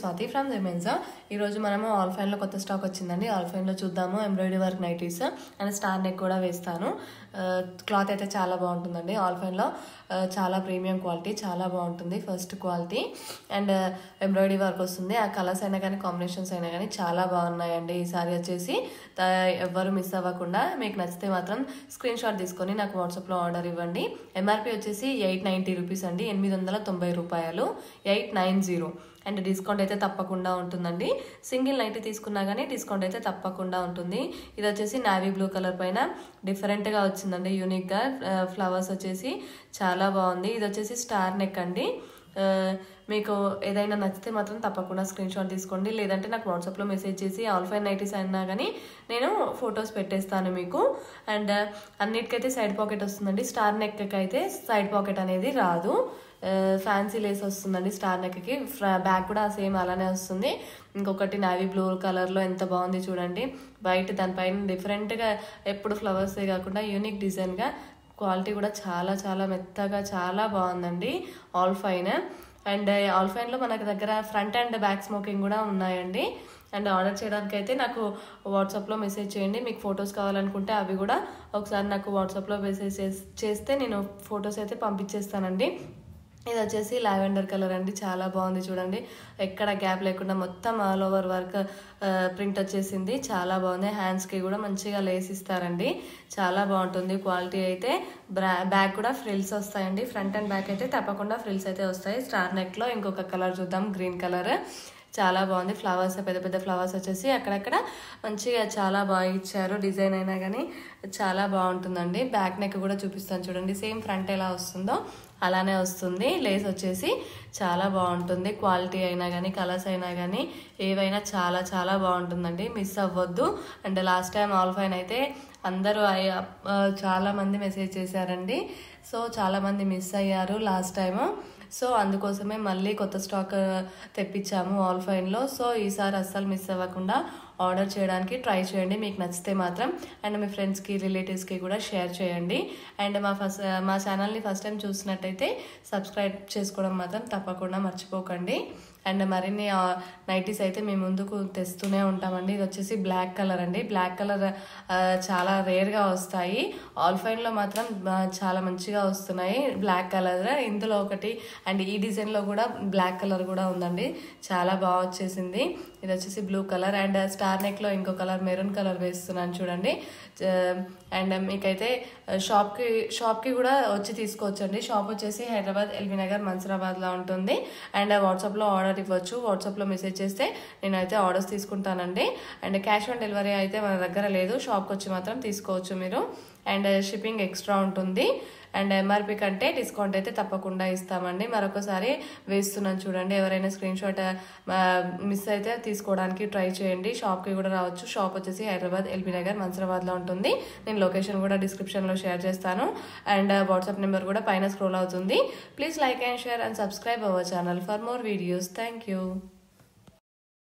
Swathi from జెమెన్సా. ఈరోజు మనము ఆల్ఫైన్లో కొత్త స్టాక్ వచ్చిందండి. ఆల్ఫైన్లో చూద్దాము. Embroidery work nighties and star neck కూడా వేస్తాను. క్లాత్ అయితే చాలా బాగుంటుందండి. ఆల్ఫైన్లో చాలా ప్రీమియం క్వాలిటీ, చాలా బాగుంటుంది. First quality and embroidery work వస్తుంది. ఆ కలర్స్ అయినా కానీ కాంబినేషన్స్ అయినా కానీ చాలా బాగున్నాయండి. ఈ సారీ వచ్చేసి ఎవ్వరు మిస్ అవ్వకుండా మీకు నచ్చితే మాత్రం స్క్రీన్ షాట్ తీసుకొని నాకు వాట్సాప్లో ఆర్డర్ ఇవ్వండి. ఎంఆర్పి వచ్చేసి 890 రూపీస్ అండి, 890 రూపాయలు, 890. అండ్ డిస్కౌంట్ అయితే తప్పకుండా ఉంటుందండి. సింగిల్ నైటీ తీసుకున్నా కానీ డిస్కౌంట్ అయితే తప్పకుండా ఉంటుంది. ఇది వచ్చేసి నావీ బ్లూ కలర్ పైన డిఫరెంట్గా వచ్చిందండి, యూనిక్గా. ఫ్లవర్స్ వచ్చేసి చాలా బాగుంది. ఇది వచ్చేసి స్టార్ నెక్ అండి. మీకు ఏదైనా నచ్చితే మాత్రం తప్పకుండా స్క్రీన్ షాట్ తీసుకోండి. లేదంటే నాకు వాట్సాప్లో మెసేజ్ చేసి ఆల్ఫైన్ నైటీస్ అయినా కానీ నేను ఫొటోస్ పెట్టేస్తాను మీకు. అండ్ అన్నిటికైతే సైడ్ పాకెట్ వస్తుందండి. స్టార్ నెక్కి అయితే సైడ్ పాకెట్ అనేది రాదు. ఫ్యాన్సీ లేస్ వస్తుందండి స్టార్ నెక్కి. బ్యాక్ కూడా సేమ్ అలానే వస్తుంది. ఇంకొకటి నావీ బ్లూ కలర్లో ఎంత బాగుంది చూడండి. వైట్ దానిపైన డిఫరెంట్గా ఎప్పుడు ఫ్లవర్సే కాకుండా యూనిక్ డిజైన్గా, క్వాలిటీ కూడా చాలా చాలా మెత్తగా చాలా బాగుందండి ఆల్ఫైన్. అండ్ ఆల్ఫైన్లో మనకు దగ్గర ఫ్రంట్ అండ్ బ్యాక్ స్మోకింగ్ కూడా ఉన్నాయండి. అండ్ ఆర్డర్ చేయడానికి అయితే నాకు వాట్సాప్లో మెసేజ్ చేయండి. మీకు ఫొటోస్ కావాలనుకుంటే అవి కూడా ఒకసారి నాకు వాట్సాప్లో మెసేజ్ చేస్తే నేను ఫొటోస్ అయితే పంపించేస్తానండి. ఇది వచ్చేసి లావెండర్ కలర్ అండి, చాలా బాగుంది చూడండి. ఎక్కడ గ్యాప్ లేకుండా మొత్తం ఆల్ ఓవర్ వర్క్ ప్రింట్ వచ్చేసింది, చాలా బాగుంది. హ్యాండ్స్కి కూడా మంచిగా లేస్ ఇస్తారండి, చాలా బాగుంటుంది క్వాలిటీ అయితే. బ్యాక్ కూడా ఫ్రిల్స్ వస్తాయండి. ఫ్రంట్ అండ్ బ్యాక్ అయితే తప్పకుండా ఫ్రిల్స్ అయితే వస్తాయి. స్టార్ నెక్లో ఇంకొక కలర్ చూద్దాం, గ్రీన్ కలర్. చాలా బాగుంది. ఫ్లవర్స్, పెద్ద పెద్ద ఫ్లవర్స్ వచ్చేసి అక్కడక్కడ మంచిగా చాలా బాగా ఇచ్చారు. డిజైన్ అయినా కానీ చాలా బాగుంటుందండి. బ్యాక్ నెక్ కూడా చూపిస్తాను చూడండి. సేమ్ ఫ్రంట్ ఎలా వస్తుందో అలానే వస్తుంది. లేస్ వచ్చేసి చాలా బాగుంటుంది. క్వాలిటీ అయినా కానీ కలర్స్ అయినా కానీ ఏవైనా చాలా చాలా బాగుంటుందండి, మిస్ అవ్వద్దు. అండ్ లాస్ట్ టైం ఆల్ఫైన్ అయితే అందరూ చాలామంది మెసేజ్ చేశారండి. సో చాలామంది మిస్ అయ్యారు లాస్ట్ టైము. సో అందుకోసమే మళ్ళీ కొత్త స్టాక్ తెప్పించాము ఆల్ఫైన్లో. సో ఈసారి అస్సలు మిస్ అవ్వకుండా ఆర్డర్ చేయడానికి ట్రై చేయండి మీకు నచ్చితే మాత్రం. అండ్ మీ ఫ్రెండ్స్కి, రిలేటివ్స్కి కూడా షేర్ చేయండి. అండ్ మా ఛానల్ని ఫస్ట్ టైం చూసినట్టయితే సబ్స్క్రైబ్ చేసుకోవడం మాత్రం తప్పకుండా మర్చిపోకండి. అండ్ మరిన్ని నైటీస్ అయితే మేము ముందుకు తెస్తూనే ఉంటామండి. ఇది వచ్చేసి బ్లాక్ కలర్ అండి. బ్లాక్ కలర్ చాలా రేర్గా వస్తాయి. ఆల్ఫైన్లో మాత్రం చాలా మంచిగా వస్తున్నాయి బ్లాక్ కలర్. ఇందులో ఒకటి అండ్ ఈ డిజైన్లో కూడా బ్లాక్ కలర్ కూడా ఉందండి, చాలా బాగా వచ్చేసింది. ఇది వచ్చేసి బ్లూ కలర్. అండ్ స్టార్ నెక్లో ఇంకో కలర్ మెరూన్ కలర్ వేస్తున్నాను చూడండి. అండ్ మీకైతే షాప్కి కూడా వచ్చి తీసుకోవచ్చండి. షాప్ వచ్చేసి హైదరాబాద్, ఎల్బీ నగర్, మన్సూరాబాద్లో ఉంటుంది. అండ్ వాట్సాప్లో ఆర్డర్ ఇవ్వచ్చు. వాట్సాప్లో మెసేజ్ చేస్తే నేనైతే ఆర్డర్స్ తీసుకుంటానండి. అండ్ క్యాష్ ఆన్ డెలివరీ అయితే మన దగ్గర లేదు, షాప్కి వచ్చి మాత్రం తీసుకోవచ్చు మీరు. అండ్ షిప్పింగ్ ఎక్స్ట్రా ఉంటుంది. అండ్ ఎంఆర్పి కంటే డిస్కౌంట్ అయితే తప్పకుండా ఇస్తామండి. మరొకసారి వేస్తున్నాను చూడండి. ఎవరైనా స్క్రీన్ షాట్ మిస్ అయితే తీసుకోవడానికి ట్రై చేయండి. షాప్కి కూడా రావచ్చు. షాప్ వచ్చేసి హైదరాబాద్, ఎల్బీ నగర్, మన్సూరాబాద్లో ఉంటుంది. నేను లొకేషన్ కూడా డిస్క్రిప్షన్లో షేర్ చేస్తాను. అండ్ వాట్సాప్ నెంబర్ కూడా పైన స్క్రోల్ అవుతుంది. Please like and share and subscribe our channel for more videos. Thank you.